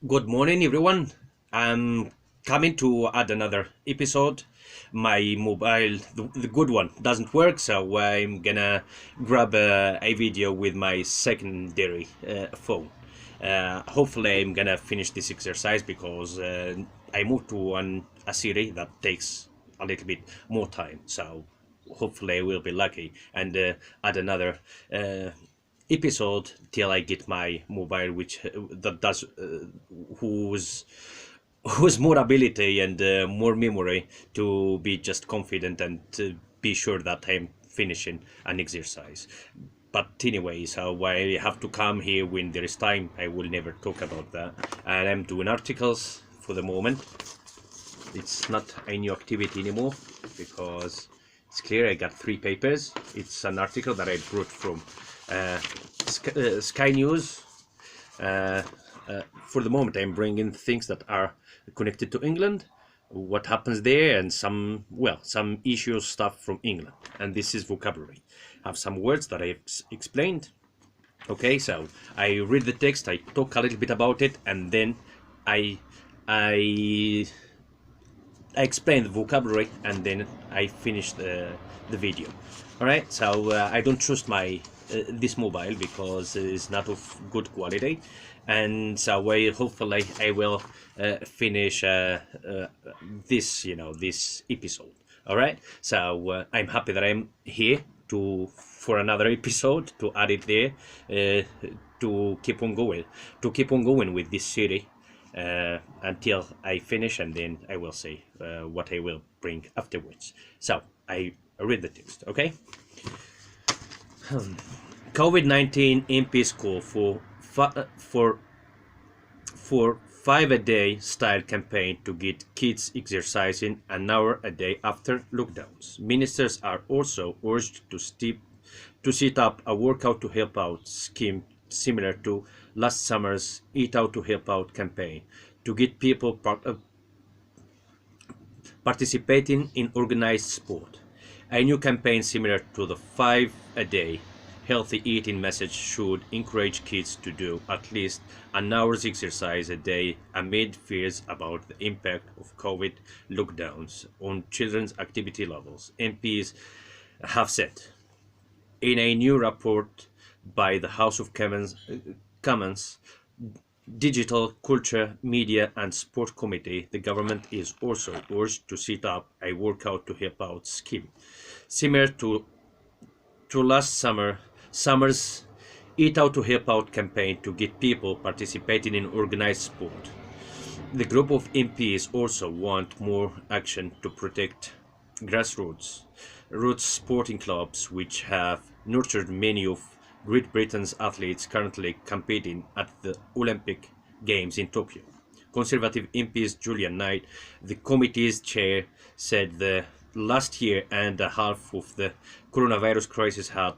Good morning, everyone. I'm coming to add another episode. My mobile, the good one, doesn't work, so I'm gonna grab a video with my secondary phone. Hopefully, I'm gonna finish this exercise because I moved to a city that takes a little bit more time. So hopefully, I will be lucky and add another episode till I get my mobile, which that does whose whose more ability and more memory to be just confident and to be sure that I'm finishing an exercise. But anyway, so I have to come here when there is time. I will never talk about that. And I'm doing articles for the moment. It's not a new activity anymore because it's clear I got 3 papers. It's an article that I brought from Sky News. For the moment, I'm bringing things that are connected to England, what happens there, and some issues stuff from England. And this is vocabulary. I have some words that I've explained. Okay, so I read the text, I talk a little bit about it, and then I I I explain the vocabulary, and then I finish the video. All right, so I don't trust my this mobile because it's not of good quality, and so hopefully I will finish this episode. All right, so I'm happy that I'm here to for another episode to add it there, to keep on going with this series until I finish, and then I will say what I will bring afterwards. So I read the text, okay? COVID-19 MP call for 5-a-day style campaign to get kids exercising an hour a day after lockdowns. Ministers are also urged to set up a workout to help out scheme similar to last summer's Eat Out to Help Out campaign to get people participating in organized sport. A new campaign similar to the 5-a-day healthy eating message should encourage kids to do at least an hour's exercise a day amid fears about the impact of COVID lockdowns on children's activity levels, MPs have said. In a new report by the House of Commons Digital, Culture, Media and Sport Committee, the government is also urged to set up a workout to help out scheme, similar to last summer's Eat Out to Help Out campaign to get people participating in organized sport. The group of MPs also want more action to protect grassroots sporting clubs, which have nurtured many of Great Britain's athletes currently competing at the Olympic Games in Tokyo. Conservative MPs Julian Knight, the committee's chair, said the last year and a half of the coronavirus crisis had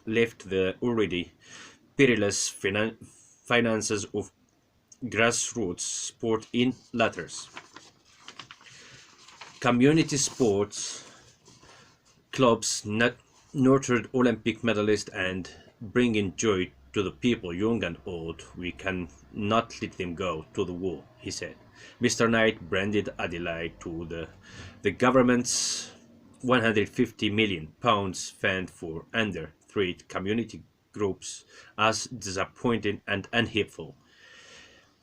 left the already perilous finances of grassroots sport in ladders. Community sports clubs nurtured Olympic medalists and bringing joy to the people, young and old. We can not let them go to the wall, he said. Mr. Knight branded Adelaide to the government's £150 million fund for under-3 community groups as disappointing and unhelpful.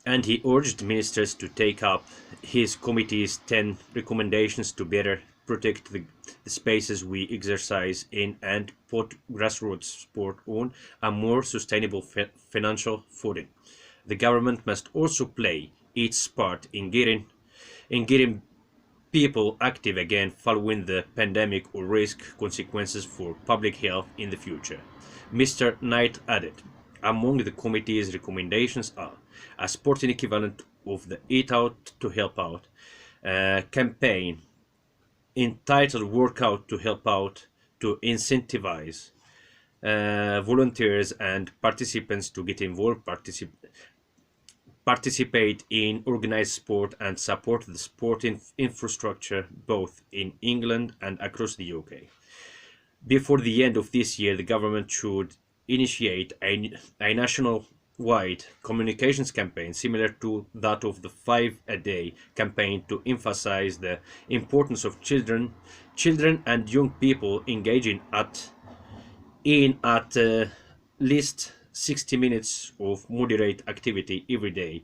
And he urged ministers to take up his committee's 10 recommendations to better protect the spaces we exercise in and put grassroots sport on a more sustainable financial footing. The government must also play its part in getting people active again following the pandemic or risk consequences for public health in the future. Mr. Knight added, among the committee's recommendations are a sporting equivalent of the Eat Out to Help Out campaign entitled Workout to Help Out to incentivize volunteers and participants to get involved, participate in organized sport and support the sporting infrastructure both in England and across the UK. Before the end of this year, the government should initiate a national wide communications campaign similar to that of the 5 a day campaign to emphasize the importance of children and young people engaging at least 60 minutes of moderate activity every day.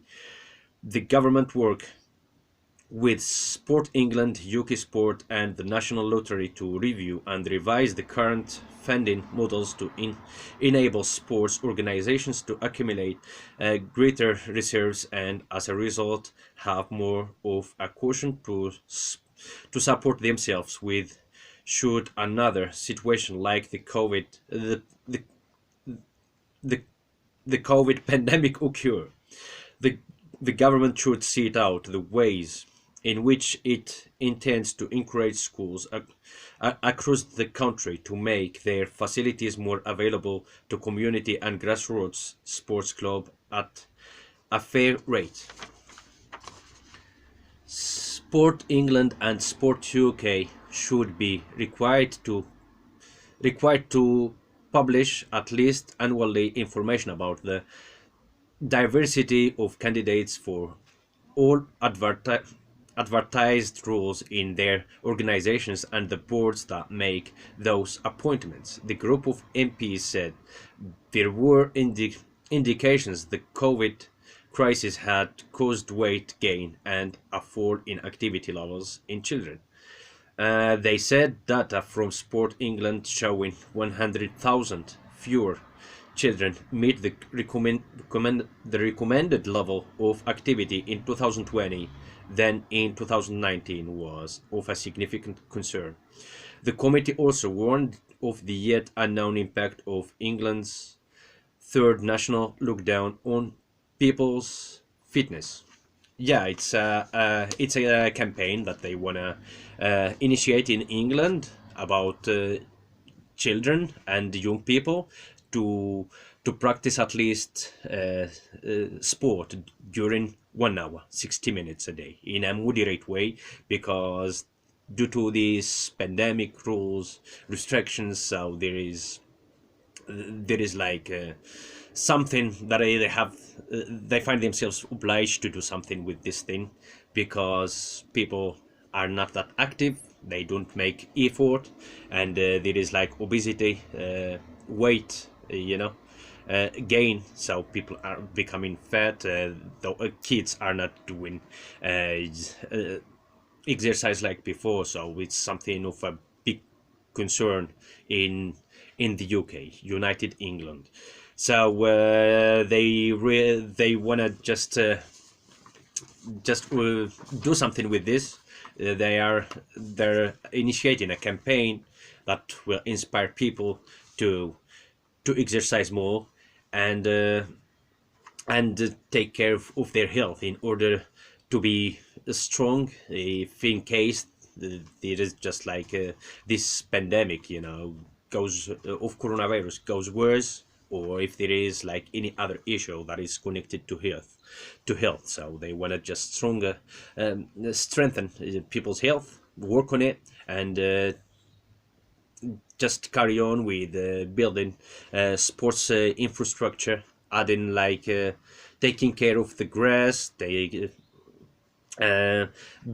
The government work with Sport England, UK Sport, and the National Lottery to review and revise the current funding models to enable sports organizations to accumulate greater reserves and, as a result, have more of a cushion to support themselves with should another situation like the, the, the COVID pandemic occur. The, the government should set out the ways in which it intends to encourage schools across the country to make their facilities more available to community and grassroots sports clubs at a fair rate. Sport England and Sport UK should be required to publish at least annually information about the diversity of candidates for all advertised roles in their organizations and the boards that make those appointments. The group of MPs said there were indications the COVID crisis had caused weight gain and a fall in activity levels in children. They said data from Sport England showing 100,000 fewer children meet the recommended level of activity in 2020 than in 2019 was of a significant concern. The committee also warned of the yet unknown impact of England's third national lockdown on people's fitness. Yeah, it's a campaign that they wanna initiate in England about children and young people to practice at least sport during 1 hour, 60 minutes a day in a moderate way, because due to these pandemic rules restrictions, so there is like something that they find themselves obliged to do something with this thing, because people are not that active, they don't make effort, and there is like obesity, weight, gain, so people are becoming fat, kids are not doing exercise like before, so it's something of a big concern in the UK, United England. So they wanna just do something with this. They're initiating a campaign that will inspire people to exercise more and take care of their health in order to be strong if in case there is just like this pandemic, goes of coronavirus goes worse, or if there is like any other issue that is connected to health. So they want to just strengthen people's health, work on it, and just carry on with building sports infrastructure, adding like taking care of the grass,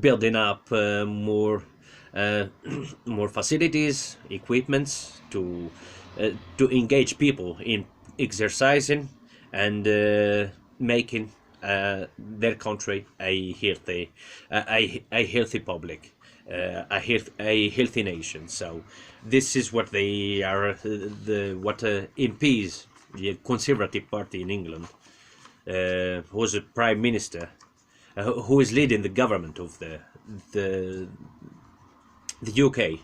building up more facilities, equipments to engage people in exercising and making their country a healthy public, a healthy nation. So this is what they are, what MPs, the Conservative Party in England, who's a prime minister, who is leading the government of the UK,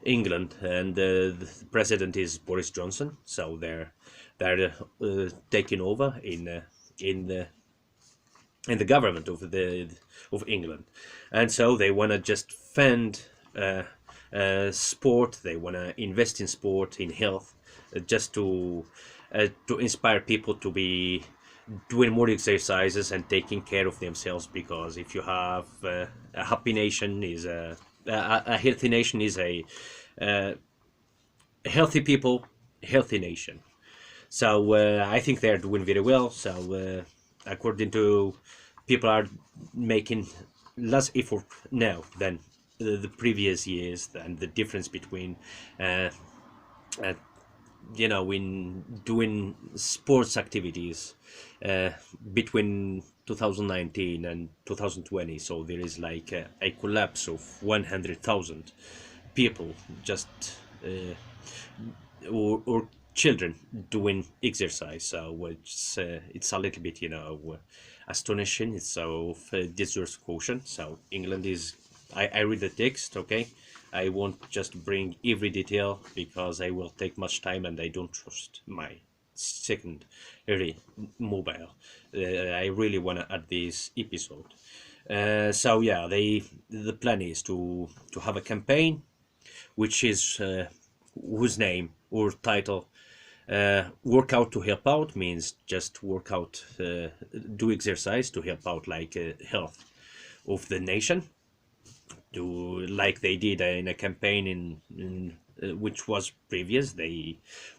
England, and the president is Boris Johnson. So they're taking over in the government of England, and so they want to just fund sport. They want to invest in sport, in health, just to inspire people to be doing more exercises and taking care of themselves. Because if you have a happy nation, is a healthy nation, is a healthy people, healthy nation. So I think they're doing very well. So according to people are making less effort now than the previous years, and the difference between uh, uh, in doing sports activities uh, between 2019 and 2020. So there is like a collapse of 100,000 people, just or children doing exercise. So it's a little bit astonishing. It's so deserves caution. So England is, I read the text, okay. I won't just bring every detail because I will take much time, and I don't trust my secondary mobile. I really want to add this episode. So yeah, the plan is to have a campaign, which is whose name or title, work out to help out, means just work out, do exercise to help out, like health of the nation, do like they did in a campaign in which was previous,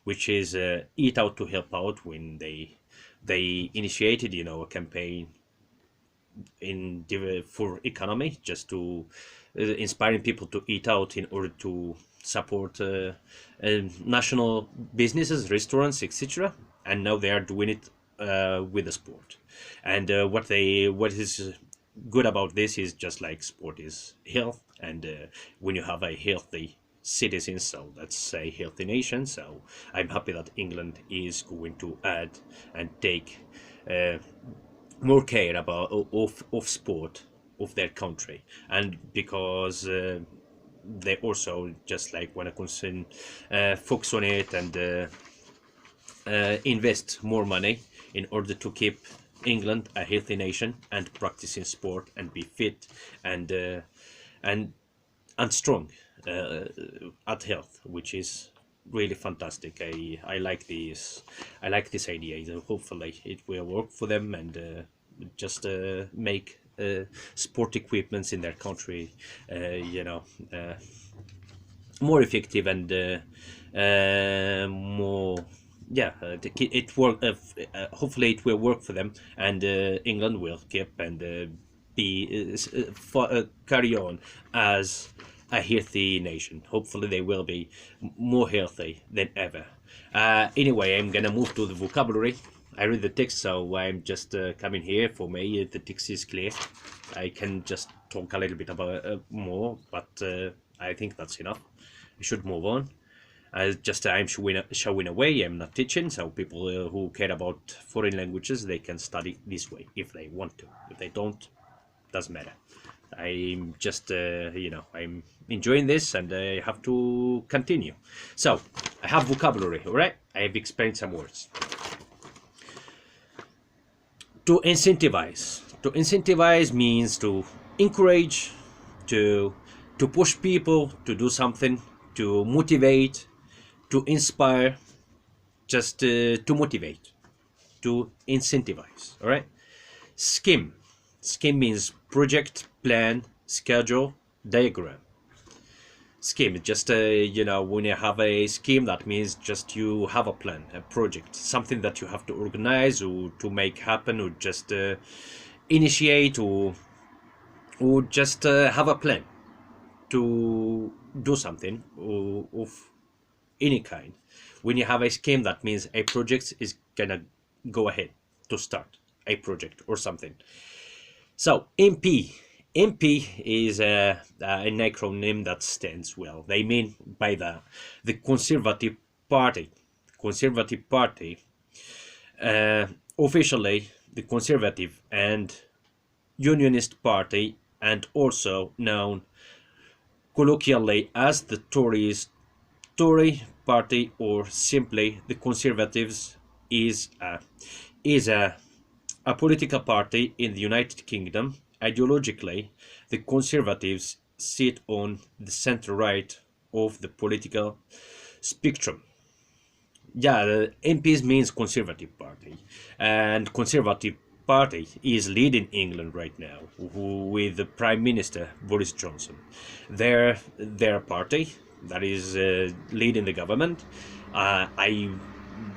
which is eat out to help out, when they initiated a campaign for economy, just to inspiring people to eat out in order to support national businesses, restaurants, etc. And now they are doing it with the sport. And what is good about this is, just like sport is health, and when you have a healthy citizen, so that's a healthy nation. So I'm happy that England is going to add and take more care about of sport of their country, and because they also just like want to focus on it, and invest more money in order to keep England a healthy nation, and practicing sport, and be fit, and and strong at health, which is really fantastic. I like this. I like this idea. So hopefully it will work for them, and just make sport equipments in their country, more effective, and more. Yeah, it work. Hopefully it will work for them, and England will keep and carry on as a healthy nation. Hopefully they will be more healthy than ever. Anyway, I'm gonna move to the vocabulary. I read the text, so I'm just coming here. For me, the text is clear. I can just talk a little bit about more, but I think that's enough. I should move on. I'm showing away. I'm not teaching, so people who care about foreign languages, they can study this way if they want to. If they don't, doesn't matter. I'm just I'm enjoying this, and I have to continue. So I have vocabulary. All right, I have explained some words. To incentivize. To incentivize means to encourage, to push people to do something, to motivate, to inspire, just to motivate, to incentivize. All right. Scheme. Scheme means project, plan, schedule, diagram. Scheme, just when you have a scheme, that means just you have a plan, a project, something that you have to organize, or to make happen, or just initiate, or just have a plan to do something of any kind. When you have a scheme, that means a project is gonna go ahead to start a project or something. So MP is an acronym that stands well. They mean by the Conservative Party. Conservative Party, officially the Conservative and Unionist Party, and also known colloquially as the Tory Party, or simply the Conservatives, is a political party in the United Kingdom. Ideologically, the Conservatives sit on the center-right of the political spectrum. Yeah, MPs means Conservative Party, and Conservative Party is leading England right now with the Prime Minister Boris Johnson. Their party that is leading the government. I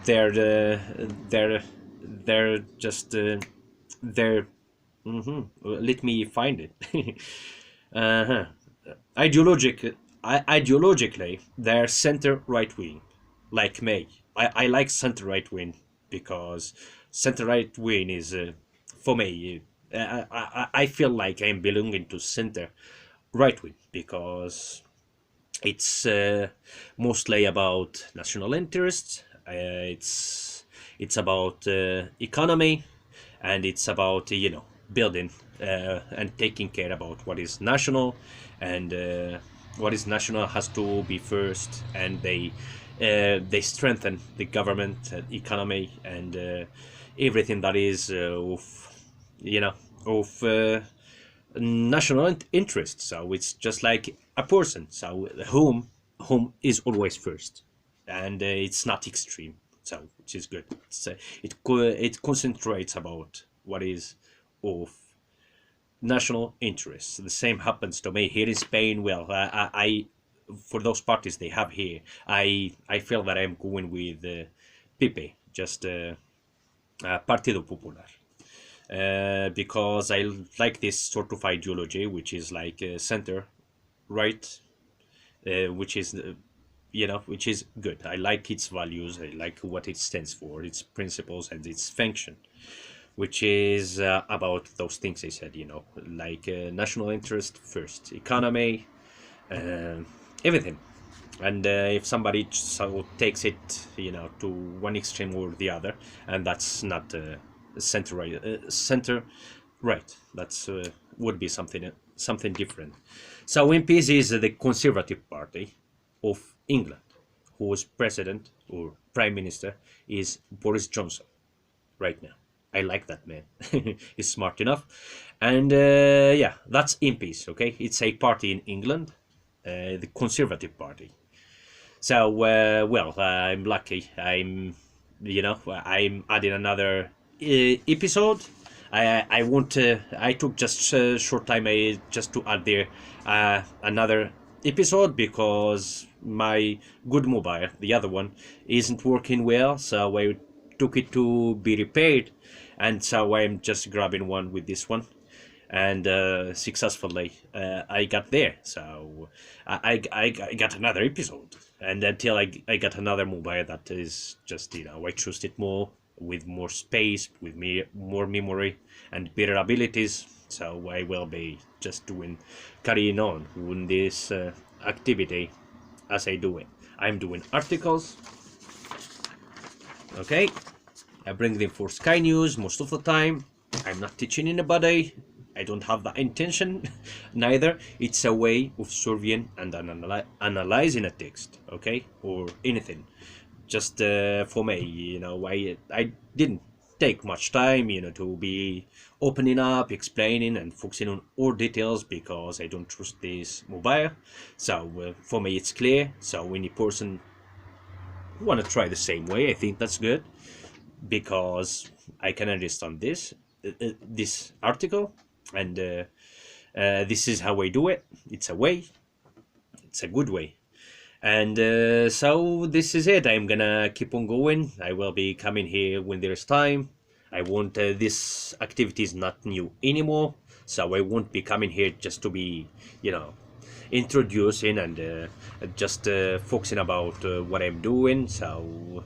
they're they're they're just they're let me find it. uh-huh. Ideologically, they're center right wing, like me. I like center right wing because center right wing is for me. I feel like I'm belonging to center right wing because it's mostly about national interests. It's about economy, and it's about building and taking care about what is national, and what is national has to be first, and they strengthen the government, economy, and everything that is you know of national interest. So it's just like a person. So home is always first, and it's not extreme. So which is good. It concentrates about what is of national interest. The same happens to me here in Spain. Well, I for those parties they have here, I feel that I'm going with Pipe, just Partido Popular, because I like this sort of ideology, which is like center right, which is which is good. I like its values. I like what it stands for, its principles, and its function, which is about those things I said. Like national interest first, economy, uh, everything. And if somebody so takes it to one extreme or the other, and that's not center right, that's would be something different. So MPs is the Conservative Party of England, whose president or prime minister is Boris Johnson right now. I like that man. He's smart enough. And yeah, that's MPs, okay? It's a party in England, the Conservative Party. So, well, I'm lucky. I'm adding another episode. I want to. I took just a short time just to add there another episode because my good mobile, the other one, isn't working well. So I took it to be repaired, and so I'm just grabbing one with this one, and successfully I got there. So I got another episode, and until I got another mobile that is just I trust it more, with more space, with me more memory and better abilities. So I will be just carrying on with this activity as I do it. I'm doing articles. Okay, I bring them for Sky News most of the time. I'm not teaching anybody. I don't have that intention. Neither. It's a way of surveying and analyzing a text, okay, or anything. Just for me, I didn't take much time, to be opening up, explaining, and focusing on all details because I don't trust this mobile. So for me, it's clear. So any person want to try the same way, I think that's good because I can understand this article, and this is how I do it. It's a way. It's a good way. And so this is it. I'm gonna keep on going. I will be coming here when there's time. I won't. This activity is not new anymore, so I won't be coming here just to be, introducing and just focusing about what I'm doing. So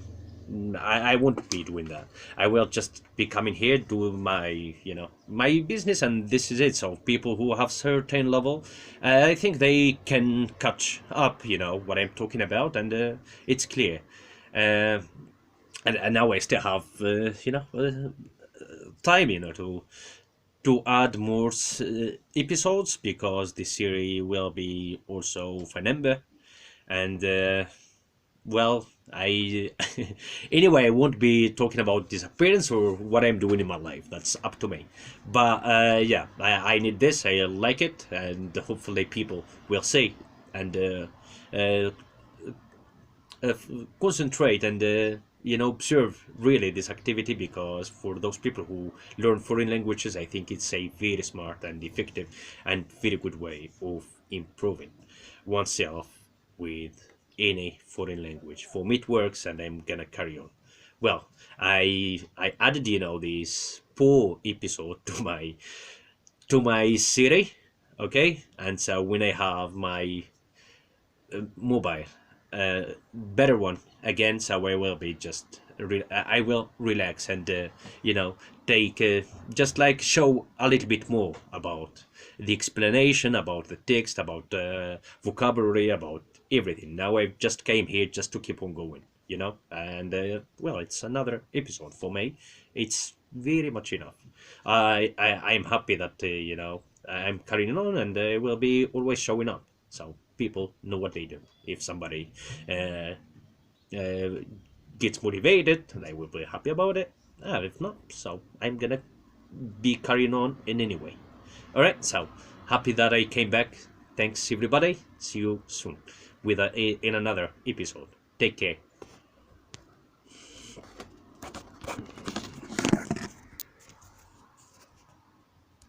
I won't be doing that. I will just be coming here, do my business, and this is it. So people who have certain level, I think they can catch up, what I'm talking about, and it's clear. And now I still have, time, to add more episodes because this series will be also for number, and well, I anyway, I won't be talking about disappearance or what I'm doing in my life. That's up to me. But yeah, I need this. I like it, and hopefully people will see and uh, concentrate and observe really this activity, because for those people who learn foreign languages, I think it's a very smart and effective and very good way of improving oneself with any foreign language. For me it works, and I'm gonna carry on well, I added this 4 episode to my city, okay, and so when I have my mobile better one again, so I will be just I will relax and take just like show a little bit more about the explanation, about the text, about vocabulary, about everything. Now I just came here just to keep on going, and well, it's another episode for me. It's very much enough. I'm happy that I'm carrying on, and I will be always showing up, so people know what they do. If somebody uh, uh, gets motivated, they will be happy about it. If not, so I'm gonna be carrying on in any way. All right, so happy that I came back. Thanks everybody. See you soon with in another episode. Take care.